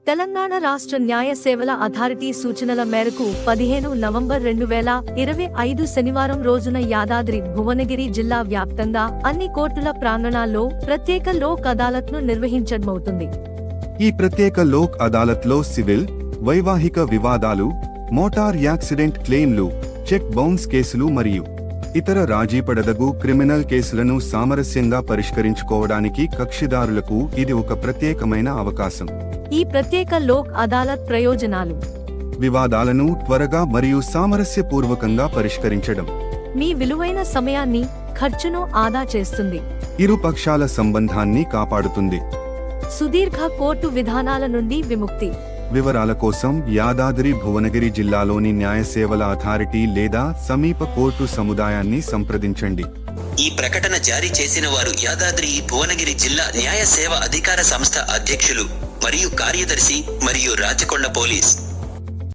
తెలంగాణ రాష్ట్ర న్యాయ సేవల అథారిటీ సూచనల మేరకు 15 నవంబర్ 2025 శనివారం రోజున యాదాద్రి భువనగిరి జిల్లా వ్యాప్తంగా అన్ని కోర్టుల ప్రాంగణాల్లో ప్రత్యేక లోక్ అదాలత్ను నిర్వహించడమవుతుంది. ఈ ప్రత్యేక లోక్ అదాలత్లో సివిల్, వైవాహిక వివాదాలు, మోటార్ యాక్సిడెంట్ క్లెయిమ్లు, చెక్ బౌన్స్ కేసులు మరియు ఇతర రాజీపడదగు క్రిమినల్ కేసులను సామరస్యంగా పరిష్కరించుకోవడానికి కక్షిదారులకు ఇది ఒక ప్రత్యేకమైన అవకాశం. ఈ ప్రత్యేక లోక్ అదాలత్ ప్రయోజనాలు: వివాదాలను త్వరగా మరియు సామరస్యపూర్వకంగా పరిష్కరించడం, మీ విలువైన సమయాన్ని, ఖర్చును ఆదా చేస్తుంది, ఇరు పక్షాల సంబంధాన్ని కాపాడుతుంది, సుదీర్ఘ కోర్టు విధానాల నుండి విముక్తి. వివరాల కోసం యాదాద్రి భువనగిరి జిల్లాలోని న్యాయ సేవల అథారిటీ లేదా సమీప కోర్టు సముదాయాన్ని సంప్రదించండి. ఈ ప్రకటన జారీ చేసిన వారు యాదాద్రి భువనగిరి జిల్లా న్యాయ సేవ అధికార సంస్థ అధ్యక్షులు మరియు కార్యదర్శి మరియు రాచకొండ పోలీస్